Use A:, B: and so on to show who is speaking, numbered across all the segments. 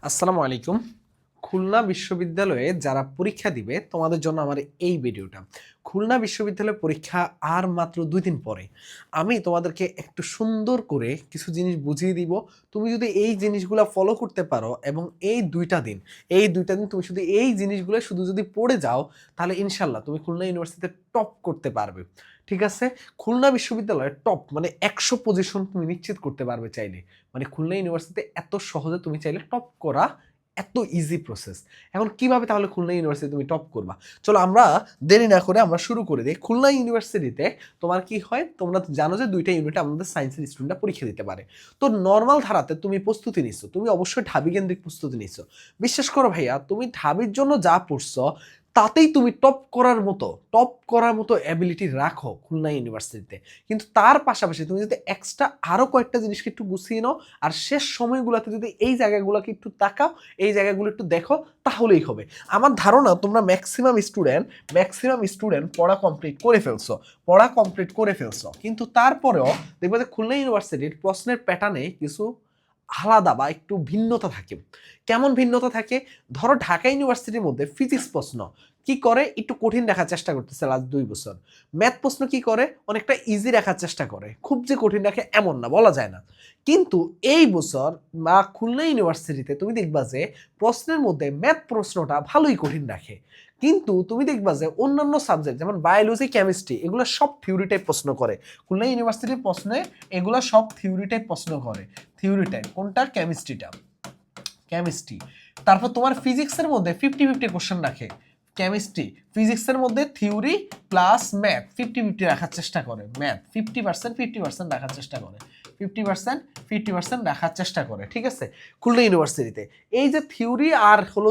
A: আসসালামু আলাইকুম। খুলনা বিশ্ববিদ্যালয়ে যারা পরীক্ষা দিবে তোমাদের জন্য আমার এই ভিডিওটা। খুলনা বিশ্ববিদ্যালয়ে পরীক্ষা আর মাত্র ২ দিন পরে। আমি তোমাদেরকে একটু সুন্দর করে কিছু জিনিস বুঝিয়ে দিব। তুমি যদি এই জিনিসগুলা ফলো করতে পারো এবং এই দুইটা দিন তুমি শুধু এই জিনিসগুলো শুধু যদি পড়ে যাও, তাহলে ইনশাআল্লাহ তুমি খুলনা ইউনিভার্সিটিতে টপ করতে পারবে। ঠিক আছে? খুলনা বিশ্ববিদ্যালয়ে টপ মানে ১০০ পজিশন তুমি নিশ্চিত করতে পারবে চাইলে। মানে খুলনা ইউনিভার্সিটিতে এত সহজে তুমি চাইলে টপ করা এত ইজি প্রসেস। এখন কিভাবে তাহলে খুলনা ইউনিভার্সিটি তুমি টপ করবা? চলো আমরা দেরি না করে আমরা শুরু করে দেই। খুলনা ইউনিভার্সিটিতে তোমার কি হয়? তোমরা তো জানো যে ২ টা ইউনিটে আমাদের সায়েন্সের স্টুডেন্টরা পরীক্ষা দিতে পারে। তো নরমাল ধারাতে তুমি প্রস্তুতি নিচ্ছ। তুমি অবশ্যই ঢাবি কেন্দ্রিক প্রস্তুতি নিচ্ছ। বিশ্বাস করো ভাইয়া, তুমি ঢাবির জন্য যা পড়ছো তাতেই তুমি টপ করার মতো এবিলিটি রাখো খুলনা ইউনিভার্সিটিতে। কিন্তু তার পাশাপাশি তুমি যদি এক্সট্রা আরো কয়েকটা জিনিসকে একটু গুছিয়ে নাও আর শেষ সময়গুলোতে যদি এই জায়গাগুলোকে একটু তাকাও, এই জায়গাগুলো একটু দেখো, তাহলেই হবে। আমার ধারণা তোমরা ম্যাক্সিমাম স্টুডেন্ট পড়া কমপ্লিট করে ফেলছো, কিন্তু তারপরেও দেখবে যে খুলনা ইউনিভার্সিটির প্রশ্নের প্যাটার্নে কিছু আলাদা বা একটু ভিন্নতা থাকে। কেমন ভিন্নতা থাকে? ধরো ঢাকা ইউনিভার্সিটির মধ্যে ফিজিক্স প্রশ্ন কি করে একটু কঠিন রাখার চেষ্টা করতেছে লাস্ট ২ বছর। ম্যাথ প্রশ্ন কি করে অনেকটা ইজি রাখার চেষ্টা করে, খুব যে কঠিন রাখে এমন না, বলা যায় না। কিন্তু এই বছর বা খুলনা ইউনিভার্সিটিতে তুমি দেখবা যে প্রশ্নের মধ্যে ম্যাথ প্রশ্নটা ভালোই কঠিন রাখে, কিন্তু তুমি দেখবা যে অন্যান্য সাবজেক্ট যেমন বায়োলজি, কেমিস্ট্রি এগুলো সব থিওরি টাইপ প্রশ্ন করে। খুলনা ইউনিভার্সিটির প্রশ্নে এগুলো সব থিওরি টাইপ প্রশ্ন করে। থিওরি টাইপ কোনটা? কেমিস্ট্রি। তারপর তোমার ফিজিক্সের মধ্যে 50-50 কোশ্চেন রাখে। কেমিস্ট্রি ফিজিক্সের মধ্যে থিওরি প্লাস ম্যাথ 50-50 রাখার চেষ্টা করে। ম্যাথ 50% রাখার চেষ্টা করে। 50% রাখার চেষ্টা করে। ঠিক আছে? খুলনা ইউনিভার্সিটিতে এই যে থিওরি আর হলো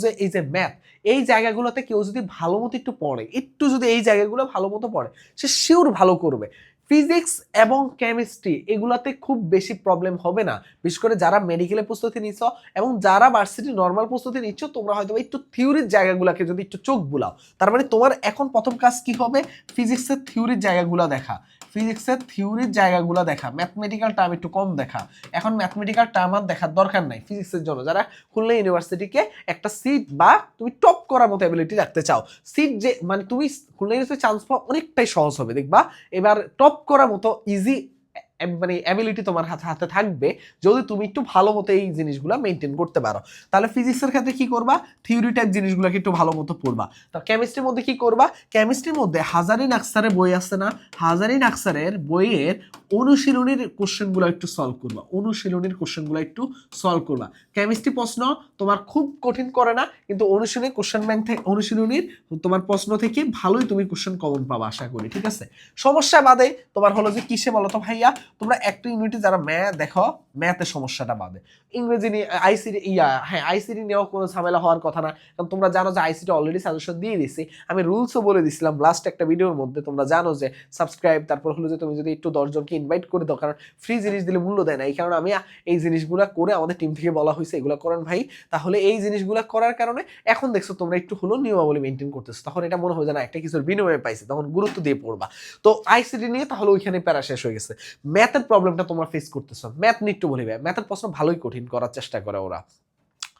A: যে এই যে ম্যাথ, এই জায়গাগুলোতে কেউ যদি ভালো মতো একটু পড়ে, একটু যদি এই জায়গাগুলো ভালো মতো পড়ে, সে শিওর ভালো করবে। ফিজিক্স এবং কেমিস্ট্রি এগুলাতে খুব বেশি প্রবলেম হবে না। বিশেষ করে যারা মেডিকেলের প্রস্তুতি নিচ্ছ এবং যারা ভার্সিটি নর্মাল প্রস্তুতি নিচ্ছ, তোমরা হয়তো একটু থিওরির জায়গাগুলোকে যদি একটু চোখ বুলাও, তার মানে তোমার এখন প্রথম কাজ কি হবে? ফিজিক্সের থিওরির জায়গাগুলো দেখা, ম্যাথমেটিক্যাল টার্ম একটু কম দেখা। এখন ম্যাথমেটিক্যাল টার্ম আর দেখার দরকার নাই ফিজিক্সের জন্য। যারা খুলনা ইউনিভার্সিটিকে একটা সিট বা তুমি টপ করার মতো অ্যাবিলিটি রাখতে চাও, সিট যে মানে তুমি খুলনা ইউনিভার্সিটি চান্স পাওয়া অনেকটাই সহজ হবে দেখবা। এবার টপ করার মতো ইজি মানে অ্যাবিলিটি তোমার হাতে হাতে থাকবে যদি তুমি একটু ভালো মতো এই জিনিসগুলো মেনটেন করতে পারো। তাহলে ফিজিক্সের ক্ষেত্রে কি করবা? থিওরি টাইপ জিনিসগুলোকে একটু ভালো মতো পড়বা। তো কেমিস্ট্রির মধ্যে কি করবা? কেমিস্ট্রির মধ্যে হাজারি নাকসারের বই আছে না, হাজারি নাকসারের বইয়ের অনুশীলনীর কোশ্চেনগুলো একটু সলভ করবা। কেমিস্ট্রি প্রশ্ন তোমার খুব কঠিন করে না, কিন্তু অনুশীলনী কোশ্চেন ব্যাংক থেকে অনুশীলনীর তোমার প্রশ্ন থেকে ভালোই তুমি কোশ্চেন কমন পাবা আশা করি। ঠিক আছে? সমস্যা বাদে তোমার হলো যে কিসে বলো তো ভাইয়া? তোমরা একটা ইউনিটে যারা ম্যাথ দেখো, ম্যাথের সমস্যাটা বাদে। ইংরেজি নিয়ে আইসিটি নিয়েও কোনো ঝামেলা হওয়ার কথা না, কারণ তোমরা জানো যে আইসিটি অলরেডি সাজেশন দিয়ে দিছি। আমি রুলসও বলে দিছিলাম লাস্ট একটা ভিডিওর মধ্যে। তোমরা জানো যে সাবস্ক্রাইব, তারপর হলো যে তুমি যদি একটু 10 জনকে ইনভাইট করে দাও, কারণ ফ্রি জিনিস দিলে মূল্য দেয় না। এই কারণে আমি এই জিনিসগুলো করে আমাদের টিম থেকে বলা হয়েছে এগুলো করেন ভাই। তাহলে এই জিনিসগুলো করার কারণে এখন দেখছো তোমরা একটু হলো নিয়মাবলী মেনটেন করতেছো, তখন এটা মনে হয় যে না একটা কিছুর বিনিময়ে পাইছে, তখন গুরুত্ব দিয়ে পড়বা। তো আইসিটি নিয়ে তাহলে ওইখানে প্যারা শেষ হয়ে গেছে। ম্যাথের প্রবলেমটা তোমরা ফেস করতেছো, ম্যাথ নিয়ে একটু বলি ভাই। ম্যাথের প্রশ্ন ভালোই কঠিন করার চেষ্টা করে ওরা,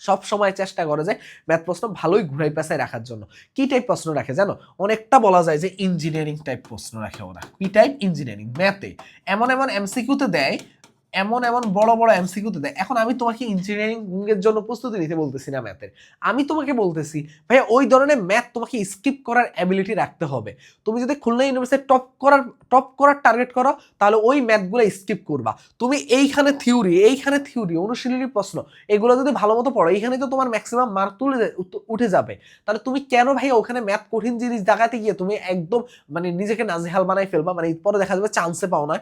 A: সব সময় চেষ্টা করে যে ম্যাথ প্রশ্ন ভালোই ঘুরাই পেঁচায় রাখার জন্য। কি টাইপ প্রশ্ন রাখে জানো? অনেকটা বলা যায় যে ইঞ্জিনিয়ারিং টাইপ প্রশ্ন রাখে ওরা। কি টাইপ? ইঞ্জিনিয়ারিং ম্যাথে এমন এমন এমসিকিউতে দেয়, এমন এমন বড় বড় এমসিকিউতে দেয়। এখন আমি তোমাকে ইঞ্জিনিয়ারিং এর জন্য প্রস্তুতি নিতে বলতেছি না ম্যাথের, আমি তোমাকে বলতেছি ভাই ওই ধরনের ম্যাথ তোমাকে স্কিপ করার অ্যাবিলিটি রাখতে হবে। তুমি যদি খুলনা ইউনিভার্সিটি টপ করার টার্গেট করো, তাহলে ওই ম্যাথগুলো স্কিপ করবা। তুমি এইখানে থিওরি অনুশীলনী প্রশ্ন এগুলো যদি ভালো মতো পড়ো, এইখানে তো তোমার ম্যাক্সিমাম মার্ক উঠে যাবে। তাহলে তুমি কেন ভাই ওখানে ম্যাথ কঠিন জিনিস দেখাতে গিয়ে তুমি একদম মানে নিজেকে নাজেহাল বানাই ফেলবা, মানে পরে দেখা যাবে চান্সে পাও না।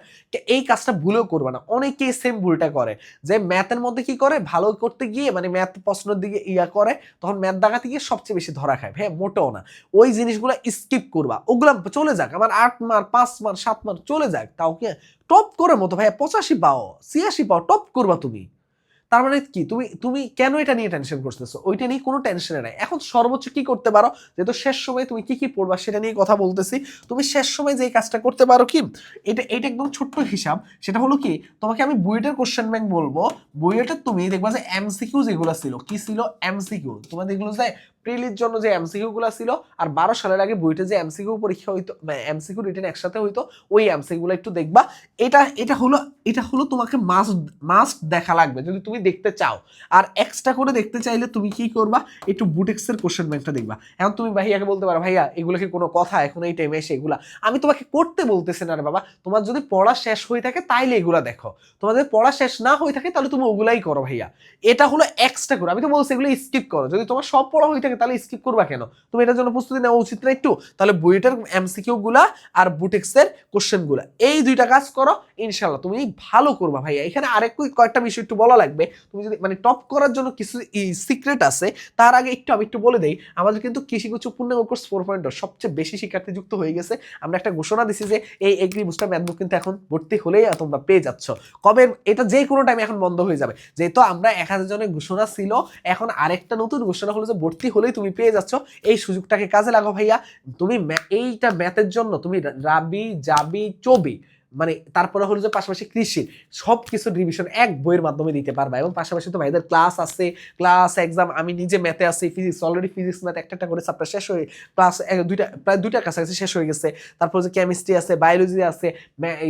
A: এই কাজটা ভুলেও করবে না। অনেকেই সেম ভুলটা করে, যে ম্যাথের মধ্যে কি করে ভালো করতে গিয়ে মানে ম্যাথ প্রশ্নের দিকে করে, তখন ম্যাথ দেখাতে গিয়ে সবচেয়ে বেশি ধরা খায়। হ্যাঁ, মোটেও না। ওই জিনিসগুলো স্কিপ করবা, ওগুলা চলে যাক, আমার 8 মার্ক 5 মার্ক 7 মার্ক চলে যাক, তাও কি টপ করে মতো ভাইয়া 85 পাও 86 পাও টপ করবা তুমি। তার মানে কি তুমি তুমি কেন এটা নিয়ে টেনশন করতেছো? ওইটা নিয়ে কোনো টেনশনে নাই। এখন সর্বোচ্চ কি করতে পারো, যেহেতু শেষ সময় তুমি কি কি পড়বা সেটা নিয়ে কথা বলতেছি। তুমি শেষ সময় যে কাজটা করতে পারো কি, এটা একদম ছোট্ট হিসাব। সেটা হলো কি, তোমাকে আমি বুয়েটের কোশ্চেন ব্যাংক বলবো। বুয়েটের তুমি দেখবা যে এমসিকিউ যেগুলো ছিল, কি ছিল এমসিকিউ, তোমাদের এগুলো যে প্রিলির জন্য যে এমসিকিউ গুলো ছিল, আর 12 সালের আগে বুয়েটে যে এমসিকিউ পরীক্ষা হইতো, এমসিকিউ রিটেন একসাথে হইতো, ওই এমসিকিউ গুলো একটু দেখবা। এটা এটা হলো তোমাকে মাস্ট মাস্ট দেখা লাগবে যদি তুমি দেখতে চাও। আর এক্সট্রা করে দেখতে চাইলে তুমি কি করবা, একটু বুটেক্সের কোশ্চেন ব্যাংকটা দেখবা। এখন তুমি ভাইয়াকে বলতে পারো, ভাইয়া এগুলো কি কোনো কথা এখন এই টাইমে এসে এগুলা? আমি তোমাকে করতে বলতেছি না রে বাবা, তোমার যদি পড়া শেষ হয়ে থাকে তাইলে এগুলা দেখো, তোমার যদি পড়া শেষ না হয়ে থাকে তাহলে তুমি ওগুলাই করো ভাইয়া। এটা হলো এক্সট্রা করে, আমি তো বলছি এগুলো স্কিপ করো। যদি তোমার সব পড়া হয়ে থাকে তাহলে স্কিপ করবা কেন? তুমি এটার জন্য প্রস্তুতি নেওয়া উচিত না একটু? তাহলে বুয়েটের এমসিকিউ গুলা আর বুটেক্সের কোশ্চেন গুলা, এই দুইটা কাজ করো, ইনশাল্লাহ তুমি ভালো করবা ভাইয়া। এখানে আরেকটু কয়েকটা বিষয় একটু বলা লাগবে। তুমি যদি মানে টপ করার জন্য কিছু সিক্রেট আছে, তার আগে আমি একটু বলে দেই। আমাদের কিন্তু কৃষিগুচ্ছ পূর্ণাঙ্গ কোর্স 4.0 সবচেয়ে বেশি শিক্ষার্থী যুক্ত হয়ে গেছে। আমরা একটা ঘোষণা দিছি যে এই এগ্রি বুস্টার ম্যাথ বুক কিন্তু এখন ভর্তি হলেই তোমরা পেয়ে যাচ্ছ। কবে? এটা যে কোনো টাইমে এখন বন্ধ হয়ে যাবে। যেহেতু আমরা 1000 জনের ঘোষণা ছিল, এখন আরেকটা নতুন ঘোষণা হলো যে ভর্তি হলেই তুমি পেয়ে যাচ্ছ। এই সুযোগটাকে কাজে লাগাও ভাইয়া। তুমি এইটা ম্যাথের জন্য তুমি রাবি জাবি চবি মানে তারপরে হলো যে পাশাপাশি কৃষি সব কিছু রিভিশন এক বইয়ের মাধ্যমে দিতে পারবা। এবং পাশাপাশি তো ভাইদের ক্লাস আছে, ক্লাস এক্সাম। আমি নিজে ম্যাথে আছি, ফিজিক্স অলরেডি, ফিজিক্স ম্যাথ একটা করে চ্যাপ্টার শেষ হয়ে ক্লাস প্রায় দুইটার কাছাকাছি শেষ হয়ে গেছে। তারপর যে কেমিস্ট্রি আছে, বায়োলজি আছে,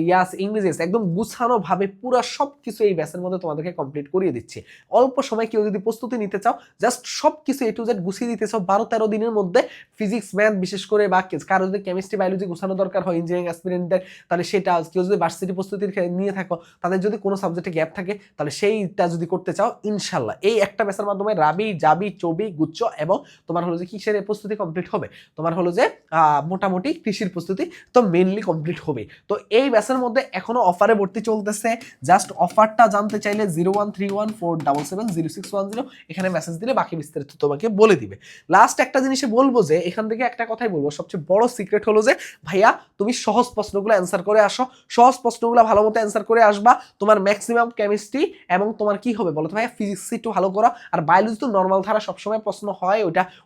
A: ইয়াস ইংরেজি আছে, একদম গুছানো ভাবে পুরো সব কিছু এই ব্যাচের মধ্যে তোমাদেরকে কমপ্লিট করিয়ে দিচ্ছি। অল্প সময় কেউ যদি প্রস্তুতি নিতে চাও, জাস্ট সব কিছু এ টু জেড গুছিয়ে দিতে চাও 12-13 দিনের মধ্যে, ফিজিক্স ম্যাথ বিশেষ করে, বা কারো যদি কেমিস্ট্রি বায়োলজি গোছানো দরকার হয় ইঞ্জিনিয়ারিং অ্যাসপিরেন্টদের, তাহলে সেটা, কেউ যদি ভার্সিটি প্রস্তুতির নিয়ে থাকো, তাদের যদি কোনো সাবজেক্টে গ্যাপ থাকে, তাহলে সেইটা যদি করতে চাও, ইনশাল্লাহ এই একটা ব্যাচের মাধ্যমে রাবি জাবি চবি গুচ্ছ এবং তোমার হলো যে কিসের প্রস্তুতি কমপ্লিট হবে, তোমার হলো যে মোটামুটি কৃষির প্রস্তুতি তো মেইনলি কমপ্লিট হবে। তো এই ব্যাচের মধ্যে এখনো অফারে ভর্তি চলতেছে। জাস্ট অফারটা জানতে চাইলে 01314770610 এখানে মেসেজ দিলে বাকি বিস্তারিত তোমাকে বলে দিবে। লাস্ট একটা জিনিসে বলবো যে এখান থেকে একটা কথাই বলবো, সবচেয়ে বড় সিক্রেট হলো যে ভাইয়া তুমি সহজ প্রশ্নগুলো অ্যান্সার করে আসো, সহজ প্রশ্নগুলো ভালো মতো অ্যান্সার করে আসবা। তোমার ম্যাক্সিমাম কেমিস্ট্রি এবং তোমার কি হবে বলো তো ভাইয়া, ফিজিক্স একটু ভালো করো। আর বায়োলজি তো নর্মাল ধারা সবসময় প্রশ্ন হয়,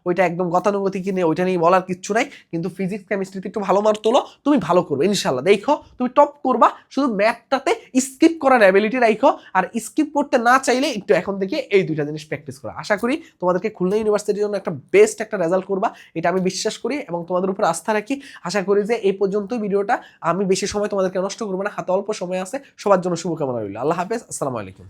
A: ওইটা একদম গতানুগতিক নিয়ে ওইটা নিয়ে বলার কিচ্ছু নাই। কিন্তু ফিজিক্স কেমিস্ট্রিতে একটু ভালো মার্ক তোলো, তুমি ভালো করবে ইনশাল্লাহ। দেখো তুমি টপ করবা। শুধু ম্যাথটাতে স্কিপ করার অ্যাবিলিটি রাখো, আর স্কিপ করতে না চাইলে একটু এখন থেকে এই দুইটা জিনিস প্র্যাকটিস করো। আশা করি তোমাদেরকে খুলনা ইউনিভার্সিটির জন্য একটা বেস্ট একটা রেজাল্ট করবা, এটা আমি বিশ্বাস করি এবং তোমাদের উপর আস্থা রাখি। আশা করি যে এই পর্যন্তই ভিডিওটা, আমি বেশি সময় তোমাদেরকে নষ্ট করবো না, হাতে অল্প সময় আছে। সবার জন্য শুভকামনা রইল। আল্লাহ হাফেজ, আসসালামু আলাইকুম।